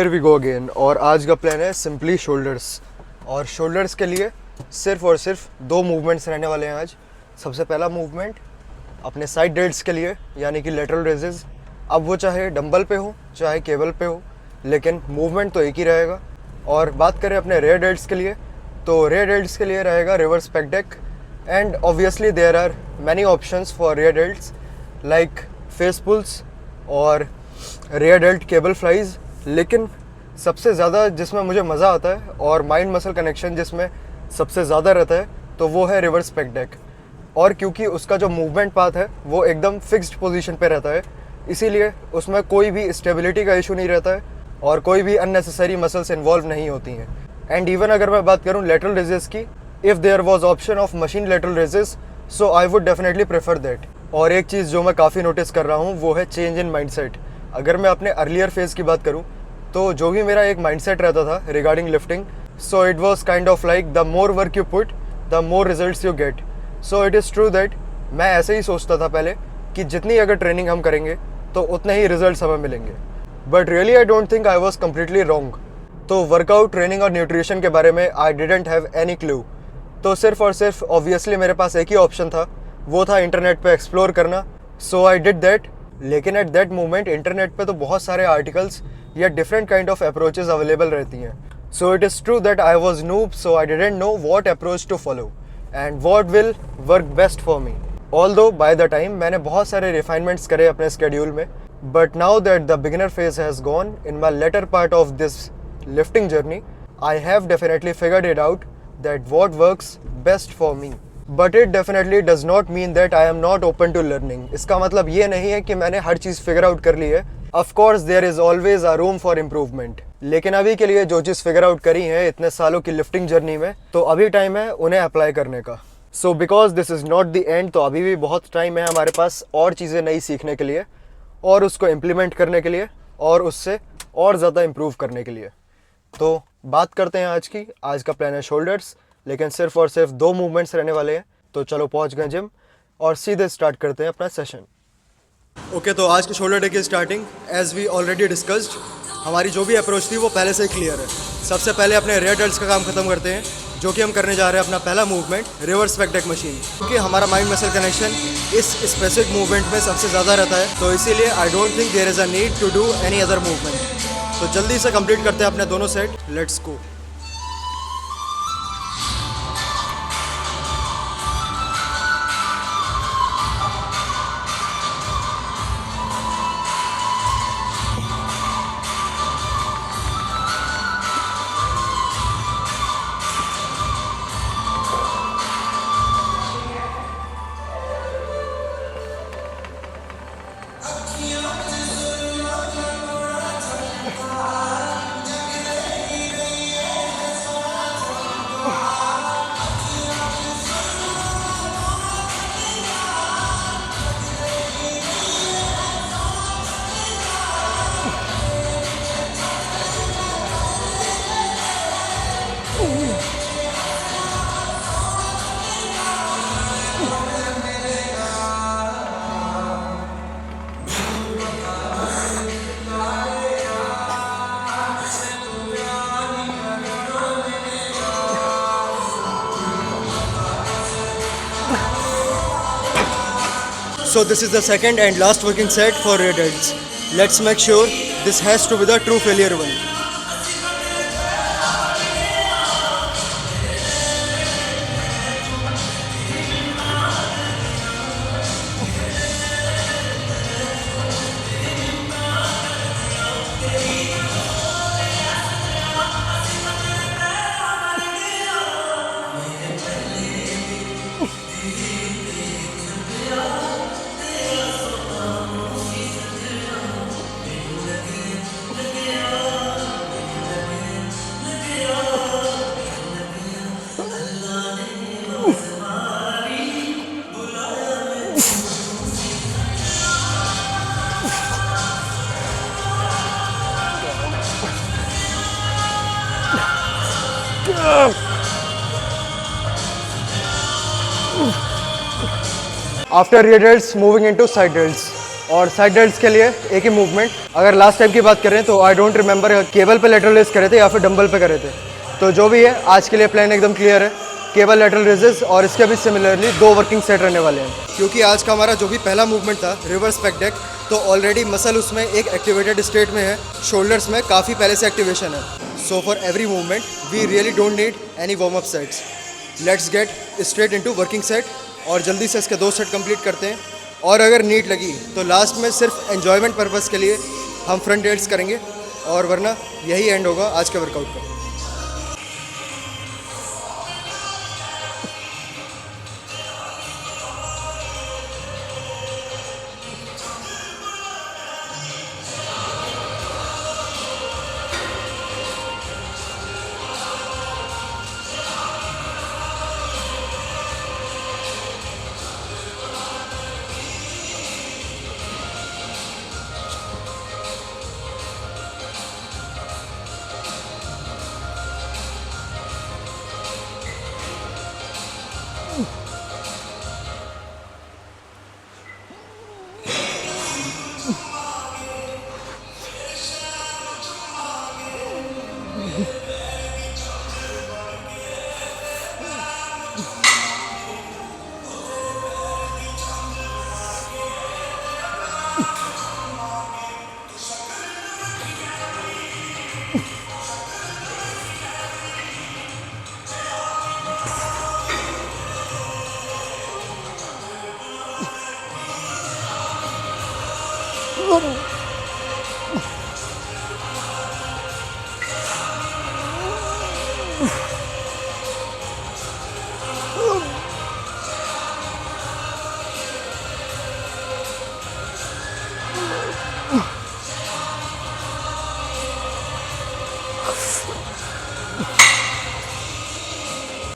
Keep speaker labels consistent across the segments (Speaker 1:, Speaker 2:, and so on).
Speaker 1: फिर we go again. और आज का प्लान है सिंपली शोल्डर्स। और शोल्डर्स के लिए सिर्फ और सिर्फ दो मूवमेंट्स रहने वाले हैं आज। सबसे पहला मूवमेंट अपने साइड डेल्ट्स के लिए, यानी कि लेटरल रेजेस। अब वो चाहे डंबल पे हो चाहे केबल पे हो, लेकिन मूवमेंट तो एक ही रहेगा। और बात करें अपने रेयर डेल्ट्स के लिए, तो रेयर डेल्ट्स के लिए रहेगा reverse pec deck. And obviously there are many options for rear delts like face pulls और रेयर डेल्ट केबल फ्लाइज। लेकिन सबसे ज़्यादा जिसमें मुझे मज़ा आता है और माइंड मसल कनेक्शन जिसमें सबसे ज़्यादा रहता है, तो वो है रिवर्स पेक डेक। और क्योंकि उसका जो मूवमेंट पाथ है वो एकदम फिक्स्ड पोजीशन पे रहता है, इसीलिए उसमें कोई भी स्टेबिलिटी का इशू नहीं रहता है और कोई भी अननेसेसरी मसल्स इन्वॉल्व नहीं होती हैं। एंड इवन अगर मैं बात करूँ लेटरल रेजेस की, if there was option of machine lateral raises, so I would definitely prefer that. और एक चीज़ जो मैं काफ़ी नोटिस कर रहा हूँ वो है चेंज इन माइंडसेट। अगर मैं अपने अर्लियर फेज़ की बात करूँ, तो जो भी मेरा एक माइंडसेट रहता था regarding lifting, so it was kind of like the more work you put the more results you get. So it is true that मैं ऐसे ही सोचता था पहले कि जितनी अगर ट्रेनिंग हम करेंगे तो उतने ही रिजल्ट्स हमें मिलेंगे। But really I don't think I was completely wrong. तो वर्कआउट, ट्रेनिंग और न्यूट्रिशन के बारे में I didn't have any clue. तो सिर्फ और सिर्फ ऑब्वियसली मेरे पास एक ही ऑप्शन था, वो था इंटरनेट पे एक्सप्लोर करना। So I did that. लेकिन एट दैट मोमेंट इंटरनेट पे तो बहुत सारे आर्टिकल्स या different kind of approaches available रहती हैं। So it is true that I was noob, so I didn't know what approach to follow and what will work best for me. Although by the time मैंने बहुत सारे refinements करे अपने schedule में, but now that the beginner phase has gone in my later part of this lifting journey, I have definitely figured it out that what works best for me. But it definitely does not mean that I am not open to learning. इसका मतलब ये नहीं है कि मैंने हर चीज़ figure out कर ली है। Of course there is always a room for improvement. लेकिन अभी के लिए जो चीज़ फिगर आउट करी है इतने सालों की लिफ्टिंग जर्नी में, तो अभी टाइम है उन्हें अप्लाई करने का। So because this is not the end, तो अभी भी बहुत टाइम है हमारे पास और चीज़ें नई सीखने के लिए और उसको इम्प्लीमेंट करने के लिए और उससे और ज़्यादा इम्प्रूव करने के लिए। तो बात करते हैं आज का प्लान है शोल्डर्स, लेकिन सिर्फ और सिर्फ दो मूवमेंट्स रहने वाले हैं। तो चलो पहुंच गए जिम और सीधे स्टार्ट करते हैं अपना सेशन। ओके, तो आज के शोल्डर डे की starting as we already discussed, हमारी जो भी अप्रोच थी वो पहले से ही क्लियर है। सबसे पहले अपने रेयर डेल्ट्स का काम खत्म करते हैं, जो कि हम करने जा रहे हैं अपना पहला movement reverse pec deck machine. क्योंकि हमारा माइंड मसल कनेक्शन इस स्पेसिफिक मूवमेंट में सबसे ज़्यादा रहता है, तो इसीलिए I don't think there is a need to do any other movement. तो जल्दी से कंप्लीट करते हैं अपने दोनों set. Let's go. So this is the second and last working set for rear delts. Let's make sure this has to be the true failure one. After rear delts, moving into side delts. और side delts के लिए एक ही movement. अगर last time की बात करें तो I don't remember cable पे लेटरल रेज करे थे या फिर डंबल पे करे थे। तो जो भी है आज के लिए प्लान एकदम क्लियर है, केबल लेटरल रेजेस और इसके भी सिमिलरली 2 वर्किंग सेट रहने वाले हैं। क्योंकि आज का हमारा जो भी पहला मूवमेंट था रिवर्स पेक डेक, तो ऑलरेडी मसल उसमें एक एक्टिवेटेड स्टेट में है, शोल्डर्स में काफ़ी पहले से एक्टिवेशन है। So for every movement we really don't need any warm up sets. Let's get straight into working set और जल्दी से इसके 2 सेट कंप्लीट करते हैं। और अगर नीड लगी तो लास्ट में सिर्फ एन्जॉयमेंट पर्पस के लिए हम फ्रंट डेल्ट्स करेंगे, और वरना यही एंड होगा आज के वर्कआउट का।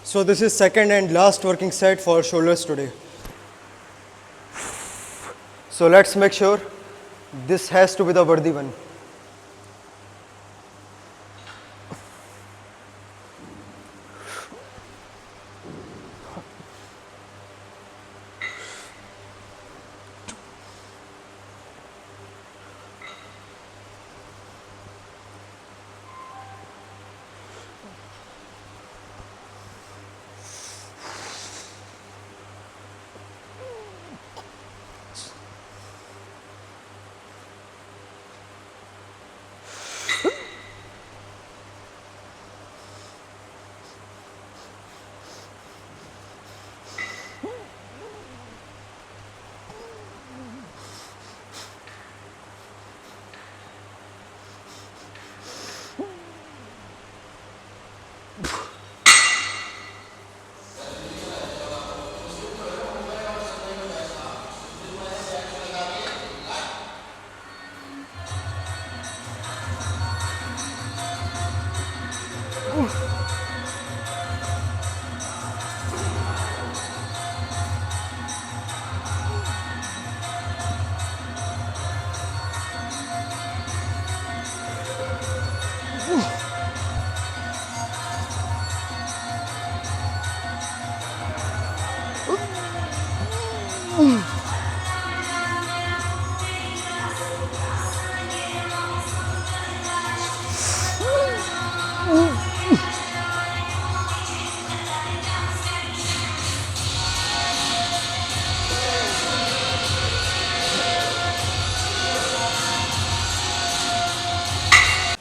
Speaker 1: So this is second and last working set for shoulders today. So let's make sure this has to be the worthy one.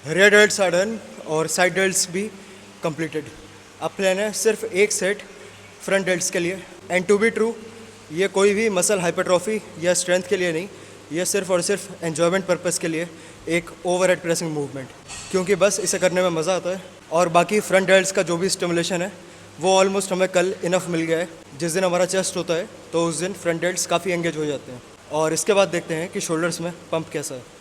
Speaker 1: Rear delts are done और साइड डेल्ट्स भी कंप्लीटेड। अब plan है सिर्फ एक set front delts के लिए। And to be true, ये कोई भी मसल हाइपरट्रॉफी या स्ट्रेंथ के लिए नहीं, ये सिर्फ और सिर्फ एन्जॉयमेंट पर्पस के लिए एक ओवरहेड प्रेसिंग मूवमेंट, क्योंकि बस इसे करने में मज़ा आता है। और बाकी फ्रंट डेल्ट्स का जो भी स्टिमुलेशन है वो ऑलमोस्ट हमें कल इनफ मिल गया है। जिस दिन हमारा चेस्ट होता है तो उस दिन फ्रंट डेल्ट्स काफ़ी एंगेज हो जाते हैं। और इसके बाद देखते हैं कि शोल्डर्स में पंप कैसा है।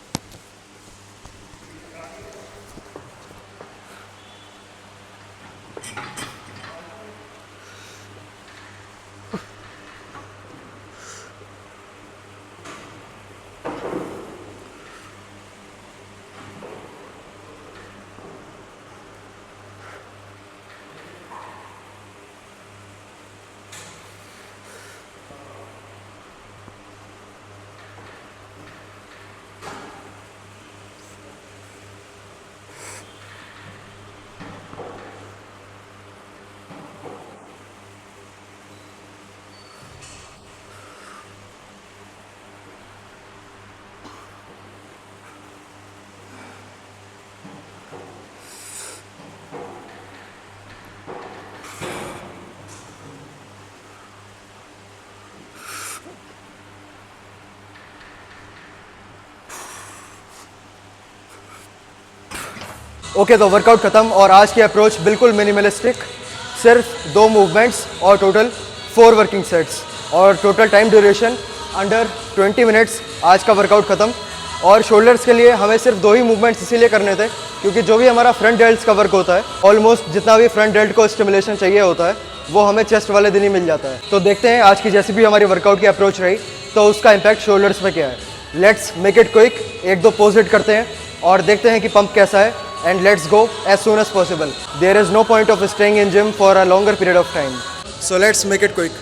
Speaker 1: ओके, तो वर्कआउट ख़त्म और आज की अप्रोच बिल्कुल मिनिमलिस्टिक, सिर्फ 2 मूवमेंट्स और टोटल 4 वर्किंग सेट्स और total time duration under 20 minutes. आज का वर्कआउट ख़त्म। और शोल्डर्स के लिए हमें सिर्फ 2 ही मूवमेंट्स इसीलिए करने थे क्योंकि जो भी हमारा फ्रंट डेल्ट्स का वर्क होता है, ऑलमोस्ट जितना भी फ्रंट डेल्ट को स्टिमुलेशन चाहिए होता है वो हमें चेस्ट वाले दिन ही मिल जाता है। तो देखते हैं आज की जैसी भी हमारी वर्कआउट की अप्रोच रही तो उसका इम्पैक्ट शोल्डर्स पे क्या है। Let's make it quick, 1-2 pose hit करते हैं और देखते हैं कि पंप कैसा है and let's go as soon as possible. There is no point of staying in gym for a longer period of time, so let's make it quick.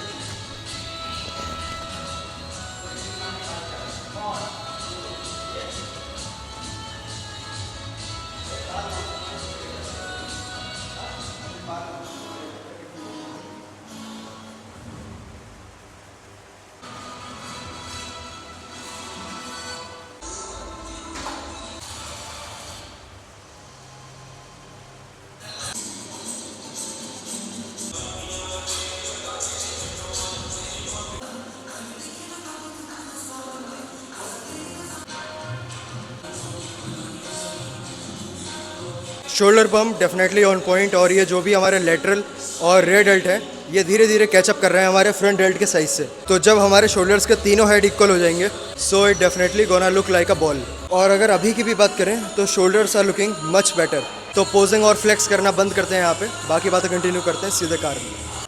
Speaker 1: Shoulder pump definitely on point और ये जो भी हमारे lateral और rear dealt है ये धीरे धीरे कैचअप कर रहे हैं हमारे फ्रंट डेल्ट के साइज से। तो जब हमारे शोल्डर्स के तीनों हेड इक्वल हो जाएंगे so it definitely gonna look like a ball. और अगर अभी की भी बात करें तो shoulders are looking much better. तो पोजिंग और फ्लेक्स करना बंद करते हैं यहाँ पे, बाकी बातें कंटिन्यू करते हैं सीधे कार में।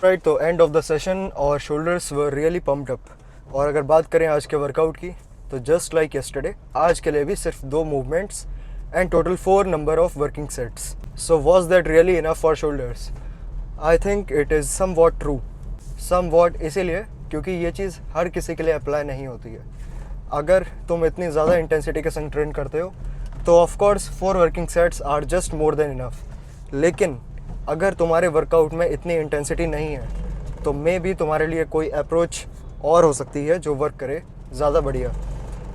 Speaker 1: राइट, तो एंड ऑफ द सेशन और shoulders were really pumped up. और अगर बात करें आज के वर्कआउट की तो जस्ट लाइक यस्टरडे आज के लिए भी सिर्फ 2 movements and total 4 number of working sets. So was that really enough for shoulders? I think it is somewhat true. Somewhat इसीलिए क्योंकि ये चीज़ हर किसी के लिए अप्लाई नहीं होती है। अगर तुम इतनी ज़्यादा इंटेंसिटी के संग ट्रेन करते हो तो of course 4 working sets are just more than enough. लेकिन अगर तुम्हारे वर्कआउट में इतनी इंटेंसिटी नहीं है तो मे बी तुम्हारे लिए कोई अप्रोच और हो सकती है जो वर्क करे ज़्यादा बढ़िया।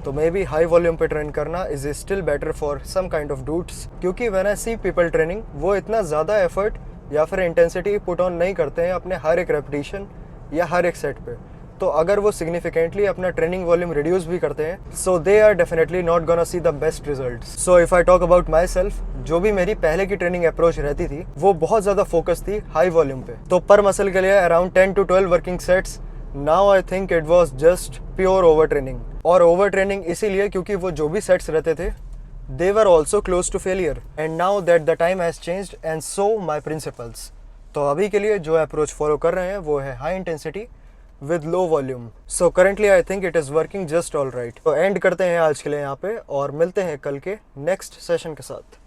Speaker 1: तो मे बी हाई वॉल्यूम पे ट्रेन करना is still better for some kind of dudes, क्योंकि when I see people training वो इतना ज़्यादा एफर्ट या फिर इंटेंसिटी पुट ऑन नहीं करते हैं अपने हर एक रेपिटेशन या हर एक सेट पे। तो अगर वो सिग्निफिकेंटली अपना ट्रेनिंग वॉल्यूम रिड्यूस भी करते हैं so they are definitely not gonna see the best results. So if I talk about myself, जो भी मेरी पहले की ट्रेनिंग अप्रोच रहती थी वो बहुत ज़्यादा फोकस थी हाई वॉल्यूम पे। तो पर मसल के लिए around 10 to 12 working sets. Now I think it was just pure over training. और ओवर ट्रेनिंग इसीलिए क्योंकि वो जो भी सेट्स रहते थे they were also close to failure and now that the time has changed and so my principles. तो अभी के लिए जो अप्रोच फॉलो कर रहे हैं वो है high intensity with low volume. So currently I think it is working just all right. तो एंड करते हैं आज के लिए यहाँ पे और मिलते हैं कल के नेक्स्ट सेशन के साथ।